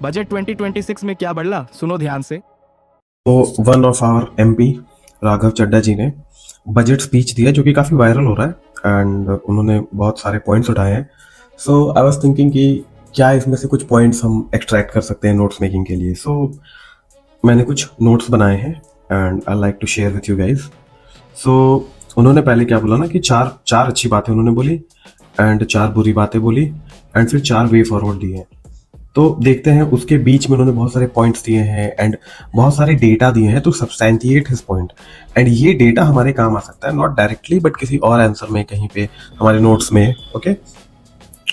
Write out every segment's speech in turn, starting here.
Budget 2026 में क्या बढ़ला, सुनो ध्यान से। तो one of our MP Raghav Chadha ji ने बजट स्पीच दिया जो कि काफ़ी वायरल हो रहा है एंड उन्होंने बहुत सारे पॉइंट्स उठाए हैं। सो आई वाज थिंकिंग कि क्या इसमें से कुछ पॉइंट्स हम एक्सट्रैक्ट कर सकते हैं नोट्स मेकिंग के लिए। सो मैंने कुछ नोट्स बनाए हैं and I like to share with you guys. So उन्होंने पहले क्या बोला ना कि चार चार अच्छी बातें उन्होंने बोली एंड चार बुरी बातें बोली एंड फिर चार वे फॉरवर्ड दिए हैं। तो देखते हैं उसके बीच में उन्होंने बहुत सारे पॉइंट्स दिए हैं एंड बहुत सारे डेटा दिए हैं टू सब्सटैंटिएट हिज पॉइंट। एंड ये डेटा हमारे काम आ सकता है, नॉट डायरेक्टली बट किसी और आंसर में कहीं पे हमारे नोट्स में। ओके,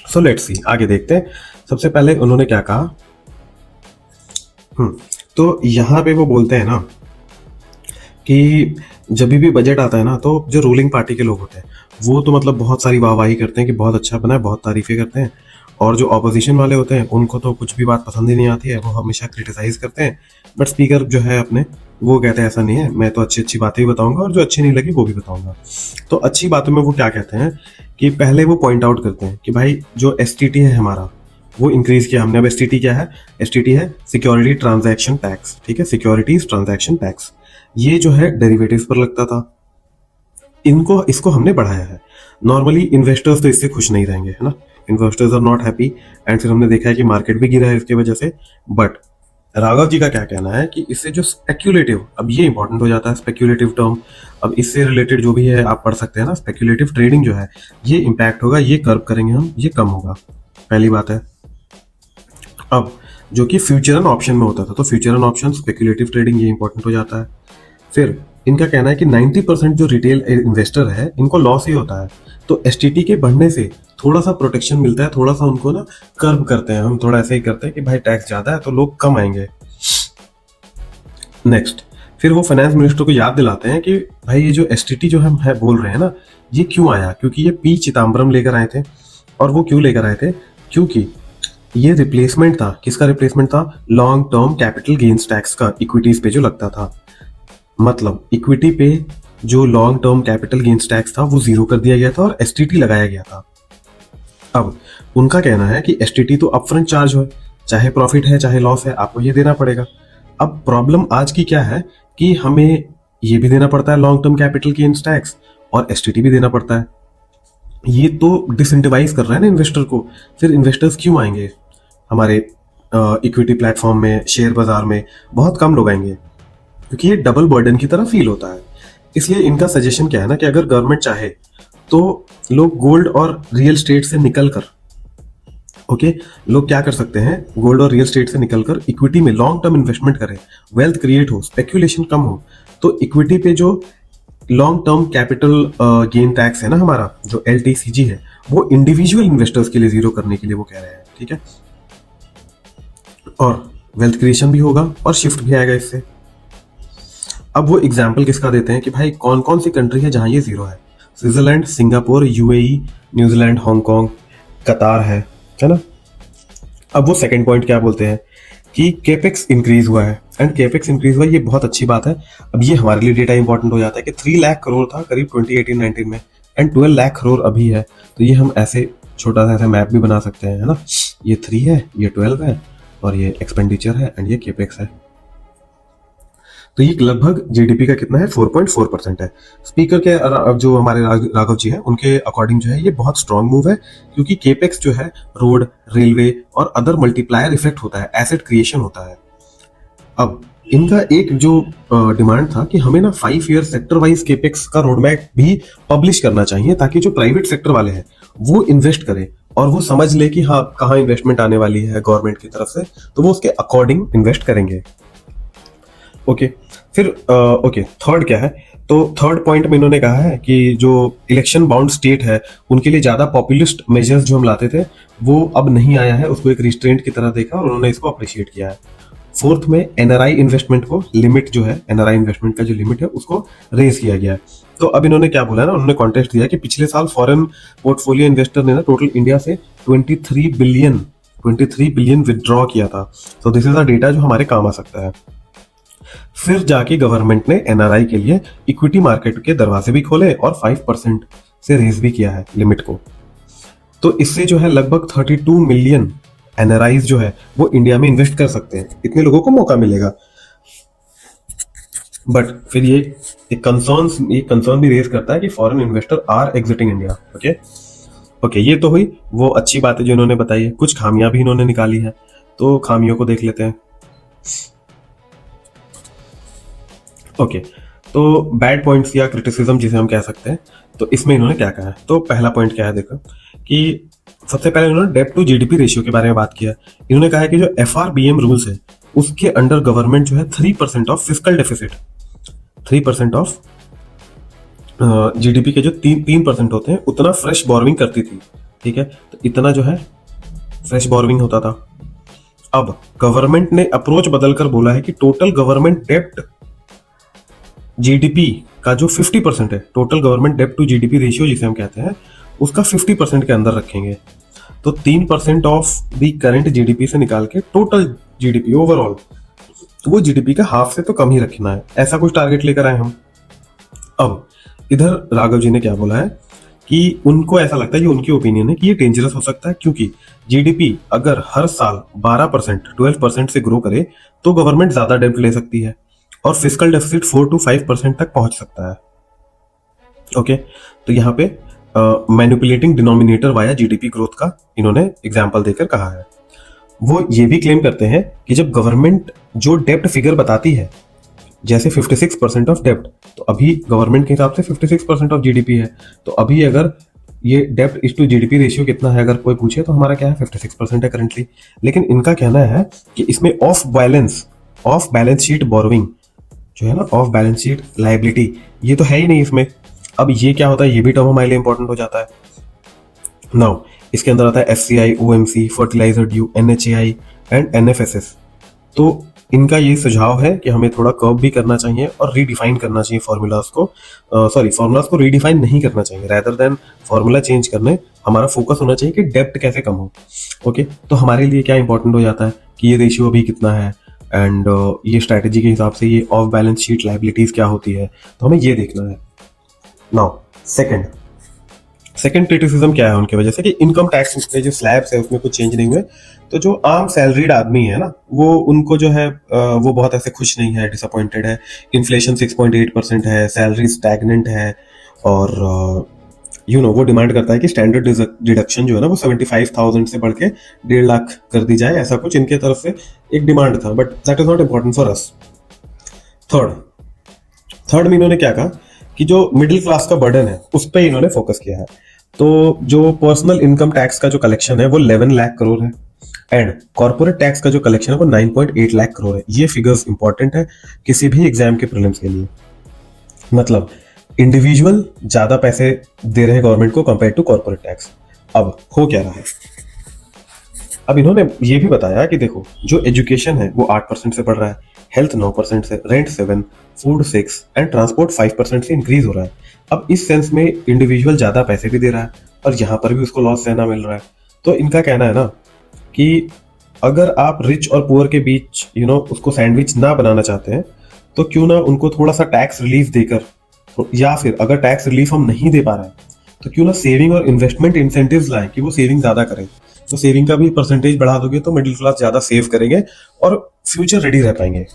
सो लेट्स सी, आगे देखते हैं। सबसे पहले उन्होंने क्या कहा, तो यहाँ पे वो बोलते हैं ना कि जब भी बजट आता है ना तो जो रूलिंग पार्टी के लोग होते हैं वो तो मतलब बहुत सारी वाहवाही करते हैं कि बहुत अच्छा बना है, बहुत तारीफें करते हैं। और जो ऑपोजिशन वाले होते हैं उनको तो कुछ भी बात पसंद ही नहीं आती है, वो हमेशा क्रिटिसाइज करते हैं। बट स्पीकर जो है अपने, वो कहते हैं ऐसा नहीं है, मैं तो अच्छी अच्छी बातें भी बताऊंगा और जो अच्छी नहीं लगी वो भी बताऊंगा। तो अच्छी बातों में वो क्या कहते हैं कि पहले वो पॉइंट आउट करते हैं कि भाई जो एसटीटी है हमारा वो इंक्रीज किया हमने। अब एसटीटी क्या है? एसटीटी है सिक्योरिटी ट्रांजैक्शन टैक्स, ठीक है, सिक्योरिटीज ट्रांजैक्शन टैक्स। ये जो है डेरिवेटिव्स पर लगता था, इसको हमने बढ़ाया है। नॉर्मली इन्वेस्टर्स तो इससे खुश नहीं रहेंगे, है ना, investors are not happy and फिर हमने देखा है कि मार्केट भी गिरा है इसकी वजह से। बट राघव जी का क्या कहना है कि इससे जो स्पेक्यूलेटिव, अब ये इंपॉर्टेंट हो जाता है स्पेक्यूलेटिव टर्म, अब इससे रिलेटेड जो भी है आप पढ़ सकते हैं ना, स्पेक्यूलेटिव ट्रेडिंग जो है ये इंपैक्ट होगा, ये कर्व करेंगे हम, ये कम होगा, पहली बात है। अब जो कि फ्यूचर एंड ऑप्शन में होता था, तो future and option speculative trading ये इंपॉर्टेंट हो जाता है। फिर इनका कहना है कि 90% जो रिटेल इन्वेस्टर है इनको लॉस ही होता है, तो एसटीटी के बढ़ने से थोड़ा सा प्रोटेक्शन मिलता है, थोड़ा सा उनको ना कर्व करते हैं हम, थोड़ा ऐसे ही करते हैं कि भाई टैक्स ज्यादा है तो लोग कम आएंगे। नेक्स्ट, फिर वो फाइनेंस मिनिस्टर को याद दिलाते हैं कि भाई ये जो एसटीटी जो हम है बोल रहे हैं ना, ये क्यों आया, क्योंकि ये पी चिदम्बरम लेकर आए थे। और वो क्यों लेकर आए थे? क्योंकि ये रिप्लेसमेंट था, किसका रिप्लेसमेंट था? Long term capital gains tax का, इक्विटीज पे जो लगता था। मतलब इक्विटी पे जो long term capital gains tax था वो जीरो कर दिया गया था और एसटीटी लगाया गया था। अब उनका कहना है कि एसटीटी तो अपफ्रंट चार्ज हो, चाहे प्रॉफिट है चाहे लॉस है आपको ये देना पड़ेगा। अब प्रॉब्लम आज की क्या है कि हमें ये भी देना पड़ता है long term capital gains tax और एसटीटी भी देना पड़ता है। ये तो डिसइंटेवाइज कर रहा है ना इन्वेस्टर को। फिर इन्वेस्टर्स क्यों आएंगे हमारे इक्विटी प्लेटफॉर्म में, शेयर बाजार में? बहुत कम लोग आएंगे क्योंकि ये डबल बर्डन की तरह फील होता है। इसलिए इनका सजेशन क्या है ना कि अगर गवर्नमेंट चाहे तो लोग गोल्ड और रियल स्टेट से निकलकर, ओके, लोग क्या कर सकते हैं, गोल्ड और रियल स्टेट से निकलकर इक्विटी में लॉन्ग टर्म इन्वेस्टमेंट करें, वेल्थ क्रिएट हो, स्पेक्यूलेशन कम हो। तो इक्विटी पे जो long term capital gain tax है ना हमारा, जो एलटीसीजी है, वो इंडिविजुअल इन्वेस्टर्स के लिए जीरो करने के लिए वो कह रहे हैं, ठीक है। और वेल्थ क्रिएशन भी होगा और शिफ्ट भी आएगा इससे। अब वो एग्जाम्पल किसका देते हैं कि भाई कौन कौन सी कंट्री है जहां ये जीरो है? Switzerland, Singapore, UAE, New Zealand, Hong Kong, कतार है ना। अब वो सेकंड पॉइंट क्या बोलते हैं कि केपेक्स इंक्रीज हुआ है एंड केपेक्स इंक्रीज हुआ, ये बहुत अच्छी बात है। अब ये हमारे लिए डेटा इंपॉर्टेंट हो जाता है कि 3 लाख करोड़ था करीब 2018-19 में एंड 12 लाख करोड़ अभी है। तो ये हम ऐसे छोटा सा ऐसे मैप भी बना सकते हैं, है ना। ये 3 है, ये 12 है और ये एक्सपेंडिचर है एंड ये केपेक्स है। तो ये लगभग जीडीपी का कितना है? 4.4% है। स्पीकर के जो हमारे राघव जी हैं उनके अकॉर्डिंग जो है ये बहुत स्ट्रॉन्ग मूव है, क्योंकि केपेक्स जो है रोड, रेलवे और अदर मल्टीप्लायर इफेक्ट होता है, एसेट क्रिएशन होता है। अब इनका एक जो डिमांड था कि हमें ना 5 ईयर सेक्टर वाइज केपेक्स का रोड मैप भी पब्लिश करना चाहिए, ताकि जो प्राइवेट सेक्टर वाले हैं वो इन्वेस्ट करें और वो समझ ले कि हाँ कहाँ इन्वेस्टमेंट आने वाली है गवर्नमेंट की तरफ से, तो वो उसके अकॉर्डिंग इन्वेस्ट करेंगे। ओके, फिर ओके, थर्ड क्या है? तो थर्ड पॉइंट में इन्होंने कहा है कि जो इलेक्शन बाउंड स्टेट है उनके लिए ज्यादा पॉपुलिस्ट मेजर्स जो हम लाते थे वो अब नहीं आया है, उसको एक रिस्ट्रेंट की तरह देखा और उन्होंने इसको अप्रिशिएट किया है। फोर्थ में एनआरआई इन्वेस्टमेंट को लिमिट जो है, एनआरआई इन्वेस्टमेंट का जो लिमिट है उसको रेज किया गया है। तो अब इन्होंने क्या बोला ना, उन्होंने कॉन्टेस्ट दिया कि पिछले साल फॉरेन पोर्टफोलियो इन्वेस्टर ने ना टोटल इंडिया से 23 बिलियन विदड्रॉ किया था। तो दिस इज अ डेटा जो हमारे काम आ सकता है। फिर जाके गवर्नमेंट ने एनआरआई के लिए इक्विटी मार्केट के दरवाजे भी खोले और 5% से रेज भी किया है लिमिट को। तो इससे जो है लगभग 32 मिलियन एनआरआईज जो है वो इंडिया में इन्वेस्ट कर सकते हैं, इतने लोगों को मौका मिलेगा। बट फिर ये एक कंसर्न भी रेज करता है कि foreign investor are exiting India. Okay, ये तो हुई वो अच्छी बातें जो इन्होंने बताई है। कुछ खामियां भी इन्होंने निकाली है, तो खामियों को देख लेते हैं। ओके, तो बैड पॉइंट्स या क्रिटिसिज्म जिसे हम कह सकते हैं, तो इसमें इन्होंने क्या कहा है। तो पहला पॉइंट क्या है, देखो कि सबसे पहले इन्होंने डेब्ट टू जीडीपी रेशियो के बारे में बात किया। इन्होंने कहा है कि जो एफआरबीएम रूल्स है उसके अंडर गवर्नमेंट जो है 3% of fiscal deficit, 3% of GDP के जो 3% होते हैं उतना फ्रेश बोरोविंग करती थी। ठीक है, तो इतना जो है फ्रेश बोरोविंग होता था। अब गवर्नमेंट ने अप्रोच बदलकर बोला है कि टोटल गवर्नमेंट डेब्ट जीडीपी का जो 50% है, टोटल गवर्नमेंट डेब्ट टू जीडीपी रेशियो जिसे हम कहते हैं, उसका 50% के अंदर रखेंगे। तो 3% ऑफ दी करंट जीडीपी से निकाल के टोटल जीडीपी ओवरऑल, तो वो जीडीपी का हाफ से तो कम ही रखना है, ऐसा कुछ टारगेट लेकर आए हम। अब इधर राघव जी ने क्या बोला है कि उनको ऐसा लगता है, ये उनकी ओपिनियन है कि ये डेंजरस हो सकता है, क्योंकि जीडीपी अगर हर साल 12% 12% से ग्रो करे तो गवर्नमेंट ज्यादा डेब्ट ले सकती है और फिस्कल डेफिसिट 4 to 5% तक पहुंच सकता है। ओके, तो यहाँ पे manipulating denominator via GDP growth का इन्होंने एग्जाम्पल देकर कहा है। वो ये भी क्लेम करते हैं कि जब गवर्नमेंट जो डेब्ट फिगर बताती है, जैसे 56% ऑफ डेब्ट, तो अभी गवर्नमेंट के हिसाब से 56% ऑफ जीडीपी है, तो अभी अगर ये डेब्ट इज टू जीडीपी रेशियो कितना है अगर कोई पूछे तो हमारा क्या है 56% है करंटली। लेकिन इनका कहना है कि इसमें ऑफ बैलेंस शीट बोरोविंग जो है ना, ऑफ बैलेंस शीट लाइबिलिटी, ये तो है ही नहीं इसमें। अब ये क्या होता है, ये भी टर्म हमारे लिए इंपॉर्टेंट हो जाता है। नाउ इसके अंदर आता है FCI, OMC, fertiliser due, NHAI and NFSS. तो इनका ये सुझाव है कि हमें थोड़ा कर्व भी करना चाहिए और रीडिफाइन करना चाहिए फॉर्मूलाज को रीडिफाइन नहीं करना चाहिए, रेदर देन फॉर्मूला चेंज करने हमारा फोकस होना चाहिए कि डेब्ट कैसे कम हो। ओके, तो हमारे लिए क्या इंपॉर्टेंट हो जाता है कि ये रेशियो अभी कितना है, एंड ये स्ट्रैटेजी के हिसाब से ये ऑफ बैलेंस शीट लाइबिलिटीज क्या होती है, तो हमें ये देखना है। नाउ सेकंड क्रिटिसिज्म क्या है उनकी वजह से कि इनकम टैक्स के जो स्लैब्स है उसमें कुछ चेंज नहीं हुए। तो जो आम सैलरीड आदमी है ना, वो उनको जो है वो बहुत ऐसे खुश नहीं है, डिसअपॉइंटेड है। इन्फ्लेशन 6.8% है, सैलरी स्टैग्नेंट है, और वो डिमांड करता है कि स्टैंडर्ड डिडक्शन जो है ना वो 75,000 से बढ़ के 1.5 लाख कर दी जाए, ऐसा कुछ इनके तरफ से एक डिमांड था। But that is not important for us. Third में इन्होंने क्या कहा कि जो मिडिल क्लास का बर्डन है उस पर इन्होंने फोकस किया है। तो जो पर्सनल इनकम टैक्स का जो कलेक्शन है वो 11 लाख करोड़ है, एंड कॉर्पोरेट टैक्स का जो कलेक्शन है वो 9.8 लाख करोड़ है। ये फिगर्स इंपॉर्टेंट है किसी भी एग्जाम के प्रीलिम्स के लिए। मतलब इंडिविजुअल ज्यादा पैसे दे रहे हैं गवर्नमेंट को कंपेयर टू कॉर्पोरेट टैक्स। अब हो क्या रहा है, अब इन्होंने ये भी बताया कि देखो जो एजुकेशन है वो 8% से बढ़ रहा है, हेल्थ 9% से, रेंट 7, फूड 6 एंड ट्रांसपोर्ट 5% से इंक्रीज हो रहा है। अब इस सेंस में इंडिविजुअल ज्यादा पैसे भी दे रहा है और यहाँ पर भी उसको लॉस सहना मिल रहा है। तो इनका कहना है ना कि अगर आप रिच और पुअर के बीच उसको सैंडविच ना बनाना चाहते हैं तो क्यों ना उनको थोड़ा सा टैक्स रिलीफ देकर, या फिर अगर टैक्स रिलीफ हम नहीं दे पा रहे हैं तो क्यों ना सेविंग और इन्वेस्टमेंट इंसेंटिव्स लाएं कि वो सेविंग ज्यादा करें। तो सेविंग का भी परसेंटेज बढ़ा दोगे तो मिडिल क्लास ज्यादा सेव करेंगे और फ्यूचर रेडी रह पाएंगे।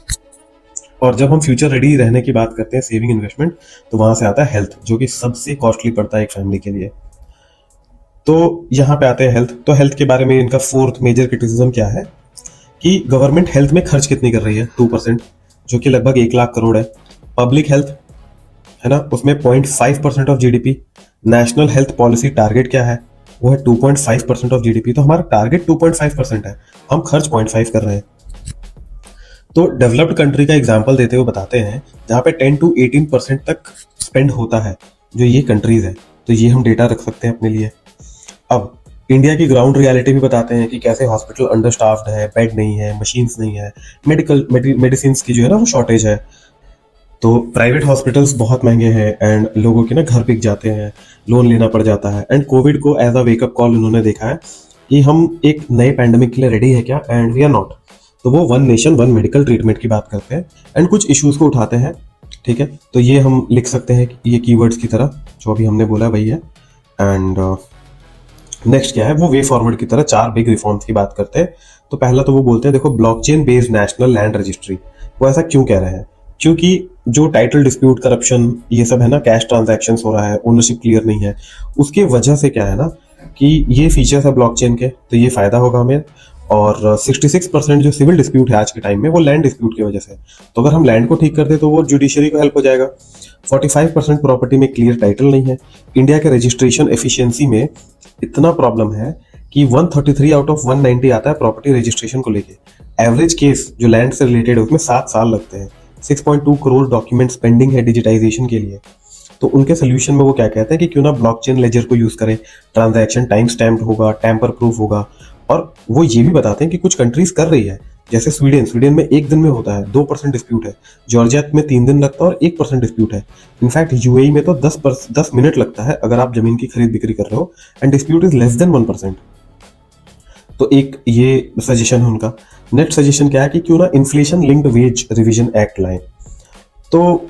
और जब हम फ्यूचर रेडी रहने की बात करते हैं सेविंग इन्वेस्टमेंट, तो वहां से आता है हेल्थ, जो कि सबसे कॉस्टली पड़ता है एक फैमिली के लिए। तो यहाँ पे आते हैं हेल्थ। तो हेल्थ के बारे में इनका फोर्थ मेजर क्रिटिसिज्म क्या है कि गवर्नमेंट हेल्थ में खर्च कितनी कर रही है, 2%, जो कि लगभग 1 लाख करोड़ है। पब्लिक हेल्थ है ना, उसमें 0.5% of GDP. National health policy target क्या है, वो है 2.5% ऑफ जीडीपी। तो हमारा टारगेट 2.5% है, हम खर्च 0.5 कर रहे हैं। तो डेवलप्ड कंट्री का एग्जांपल देते हुए बताते हैं जहां पे 10 to 18% तक स्पेंड होता है जो ये कंट्रीज है। तो ये हम डेटा रख सकते हैं अपने लिए। अब इंडिया की ग्राउंड रियलिटी भी बताते हैं कि कैसे हॉस्पिटल अंडर स्टाफ्ड है, बेड नहीं है, मशीन्स नहीं है, मेडिसिन की जो है ना वो शॉर्टेज है। तो प्राइवेट हॉस्पिटल्स बहुत महंगे हैं एंड लोगों के ना घर बिक जाते हैं, लोन लेना पड़ जाता है। एंड कोविड को एज अ वेकअप कॉल उन्होंने देखा है कि हम एक नए पैंडेमिक के लिए रेडी है क्या, एंड वी आर नॉट। तो वो 1 नेशन 1 मेडिकल ट्रीटमेंट की बात करते हैं एंड कुछ इश्यूज को उठाते हैं। ठीक है, तो ये हम लिख सकते हैं कि ये कीवर्ड्स की तरह जो अभी हमने बोला वही है। एंड नेक्स्ट क्या है, वो वे फॉरवर्ड की तरह 4 बिग रिफॉर्म्स की बात करते हैं। तो पहला तो वो बोलते हैं देखो blockchain based national land registry. वो ऐसा क्यों कह रहे हैं? क्योंकि जो टाइटल डिस्प्यूट, करप्शन, ये सब है ना, कैश ट्रांजैक्शन हो रहा है, ओनरशिप क्लियर नहीं है, उसके वजह से क्या है ना कि ये फीचर्स है ब्लॉकचेन के, तो ये फायदा होगा हमें। और 66% जो सिविल डिस्प्यूट है आज के टाइम में, वो लैंड डिस्प्यूट की वजह से। तो अगर हम लैंड को ठीक कर दे तो वो जुडिशरी को हेल्प हो जाएगा। 45% प्रॉपर्टी में क्लियर टाइटल नहीं है। इंडिया के रजिस्ट्रेशन एफिशिएंसी में इतना प्रॉब्लम है कि 133 आउट ऑफ 190 आता है प्रॉपर्टी रजिस्ट्रेशन को लेके। एवरेज केस जो लैंड से रिलेटेड है उसमें 7 साल लगते हैं। 6.2 करोड़ डॉक्यूमेंट्स पेंडिंग है डिजिटाइजेशन के लिए। तो उनके सोल्यूशन में वो क्या कहते हैं कि क्यों ना ब्लॉकचेन लेजर को यूज करें, ट्रांजैक्शन टाइम स्टैम्प्ड होगा, टैम्पर प्रूफ होगा। और वो ये भी बताते हैं कि कुछ कंट्रीज कर रही है, जैसे स्वीडन में 1 दिन में होता है, 2% डिस्प्यूट है। जॉर्जिया में 3 दिन लगता है और 1% डिस्प्यूट है। इनफैक्ट यूएई में तो 10 मिनट लगता है अगर आप जमीन की खरीद बिक्री कर रहे हो, and dispute is less than 1%। तो एक ये सजेशन है उनका। नेक्स्ट सजेशन क्या है कि क्यों ना inflation linked veg revision act लाएं। तो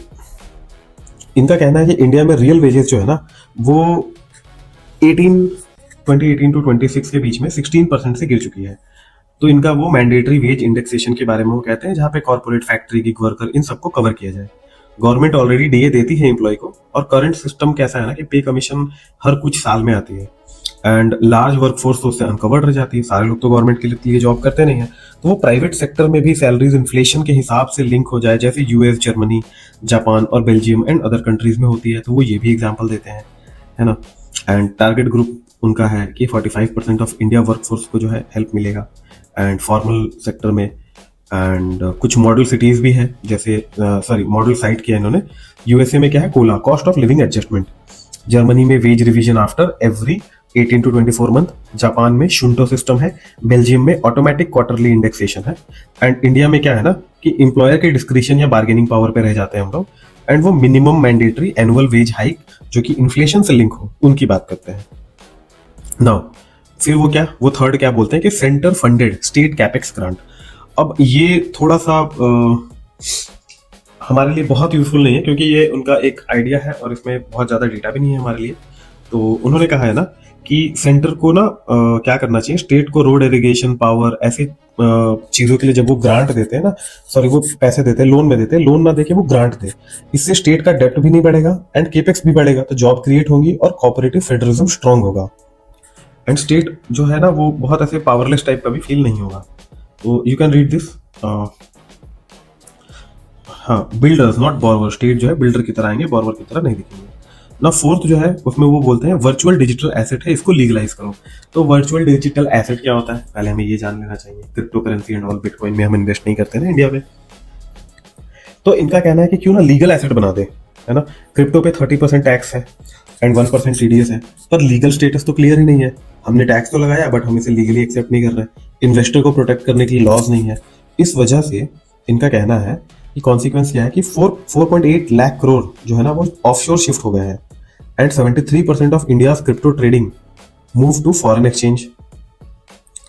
इनका कहना है कि इंडिया में रियल वेजेस जो है ना वो 2018 टू 26 के बीच में 16% से गिर चुकी है। तो इनका वो मैंडेटरी वेज इंडेक्सेशन के बारे में वो कहते हैं, जहां पे कॉर्पोरेट, फैक्ट्री, गिग वर्कर, इन सबको कवर किया जाए। गवर्नमेंट ऑलरेडी डीए देती है एम्प्लॉय को, और करंट सिस्टम कैसा है ना कि पे कमीशन हर कुछ साल में आती है, एंड लार्ज वर्कफोर्स तो उससे अनकवर्ड रह जाती है। सारे लोग तो गवर्नमेंट के लिए जॉब करते नहीं है। तो वो प्राइवेट सेक्टर में भी सैलरीज इन्फ्लेशन के हिसाब से लिंक हो जाए, जैसे यूएस, जर्मनी, जापान और बेल्जियम एंड अदर कंट्रीज में होती है। तो वो ये भी एग्जाम्पल देते हैं, है ना। एंड टारगेट ग्रुप उनका है कि 45% ऑफ इंडिया वर्कफोर्स को जो है हेल्प मिलेगा, एंड फॉर्मल सेक्टर में। एंड कुछ मॉडल सिटीज भी है, जैसे मॉडल साइट किया इन्होंने। यूएसए में क्या है, COLA, cost of living adjustment. Germany में wage revision after every 18 to 24 month. Japan में शुंटो सिस्टम है। बेल्जियम में ऑटोमेटिक क्वार्टरली इंडेक्सेशन है। एंड इंडिया में क्या है ना कि एम्प्लॉयर के डिस्क्रिप्शन या बार्गेनिंग पावर पे रह जाते हैं हम लोग, एंड वो minimum mandatory annual wage hike जो कि इन्फ्लेशन से लिंक हो, उनकी बात करते हैं। नाउ फिर वो थर्ड क्या बोलते हैं कि centre funded state capex grant. अब ये थोड़ा सा हमारे लिए बहुत यूजफुल नहीं है, क्योंकि ये उनका एक आइडिया है और इसमें बहुत ज्यादा डेटा भी नहीं है हमारे लिए। तो उन्होंने कहा है ना कि सेंटर को ना क्या करना चाहिए, स्टेट को रोड इरिगेशन, पावर, ऐसी चीजों के लिए जब वो ग्रांट देते हैं ना, वो पैसे देते हैं, लोन में देते हैं, लोन ना देके वो ग्रांट दे। इससे स्टेट का डेप्ट भी नहीं बढ़ेगा एंड केपेक्स भी बढ़ेगा, तो जॉब क्रिएट होंगी और कोऑपरेटिव फेडरलिज्म स्ट्रांग होगा। एंड स्टेट जो है ना वो बहुत ऐसे पावरलेस टाइप का भी फील नहीं होगा। तो यू कैन रीड दिस। हाँ, बिल्डर्स नॉट बोरवर। स्टेट जो है बिल्डर की तरह आएंगे, बोरवर की तरह नहीं दिखेंगे ना। फोर्थ जो है उसमें वो बोलते हैं वर्चुअल डिजिटल एसेट है, इसको लीगलाइज करो। तो वर्चुअल डिजिटल एसेट क्या होता है, पहले हमें ये जान लेना चाहिए। Crypto currency and all, bitcoin में हम इन्वेस्ट नहीं करते ना इंडिया में। तो इनका कहना है कि क्यों ना लीगल एसेट बना दे, है ना। क्रिप्टो पे 30% टैक्स है एंड 1% टीडीएस है, पर लीगल स्टेटस तो क्लियर ही नहीं है। हमने टैक्स तो लगाया बट हम इसे लीगली एक्सेप्ट नहीं कर रहे। इन्वेस्टर को प्रोटेक्ट करने के लिए लॉज नहीं है। इस वजह से इनका कहना है कि कॉन्सिक्वेंस क्या है कि 4.8 लाख करोड़ जो है ना वो ऑफशोर शिफ्ट हो गए हैं, and 73% of India crypto trading move to foreign exchange.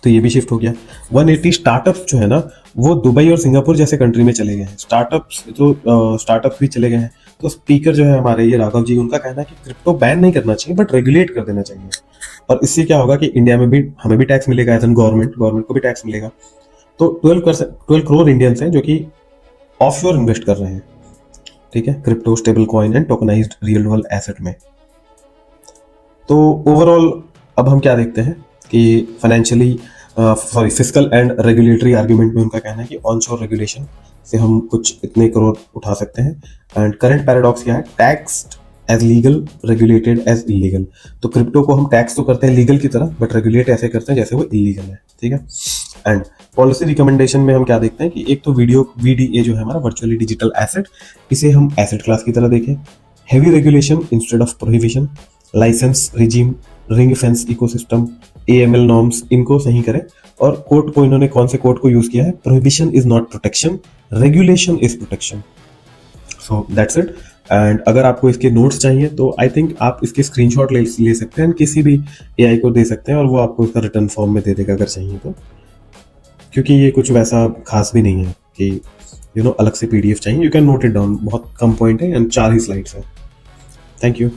तो ये भी शिफ्ट हो गया। 180 स्टार्टअप्स जो है ना वो दुबई और सिंगापुर जैसे कंट्री में चले गए हैं। स्टार्टअप्स भी चले गए हैं। तो स्पीकर जो है हमारे ये राघव जी, उनका कहना है कि क्रिप्टो बैन नहीं करना चाहिए बट रेगुलेट कर देना चाहिए। और इससे क्या होगा कि इंडिया में भी हमें भी टैक्स मिलेगा, एज एन गवर्नमेंट को भी टैक्स मिलेगा। तो 12 करोड़ इंडियंस हैं जो कि ऑफशोर इन्वेस्ट कर रहे हैं, ठीक है, crypto, stable coin and tokenized real world asset में। तो ओवरऑल अब हम क्या देखते हैं कि फिस्कल एंड रेगुलेटरी आर्ग्यूमेंट में उनका कहना है कि ऑनशोर रेगुलेशन से हम कुछ इतने करोड़ उठा सकते हैं। एंड करंट पैराडॉक्स क्या है, taxed as legal, regulated as illegal. तो क्रिप्टो को हम टैक्स तो करते हैं लीगल की तरह, बट रेगुलेट ऐसे करते हैं जैसे वो इलीगल है, ठीक है। एंड पॉलिसी रिकमेंडेशन में हम क्या देखते हैं कि एक तो वीडीए जो है हमारा वर्चुअली डिजिटल एसेट, इसे हम एसेट क्लास की तरह देखें। Heavy regulation instead of prohibition, license regime, ring fence ecosystem, AML norms, इनको सही करें। और कोर्ट को इन्होंने कौन से कोर्ट को यूज किया है, prohibition is not protection, regulation is protection. So that's it. And अगर आपको इसके नोट्स चाहिए तो आई थिंक आप इसके स्क्रीनशॉट ले सकते हैं, किसी भी AI को दे सकते हैं और वो आपको इसका रिटर्न फॉर्म में दे देगा अगर चाहिए तो, क्योंकि ये कुछ वैसा खास भी नहीं है कि अलग से PDF चाहिए। You can note it down, बहुत कम पॉइंट है एंड 4 ही स्लाइड्स है। Thank you.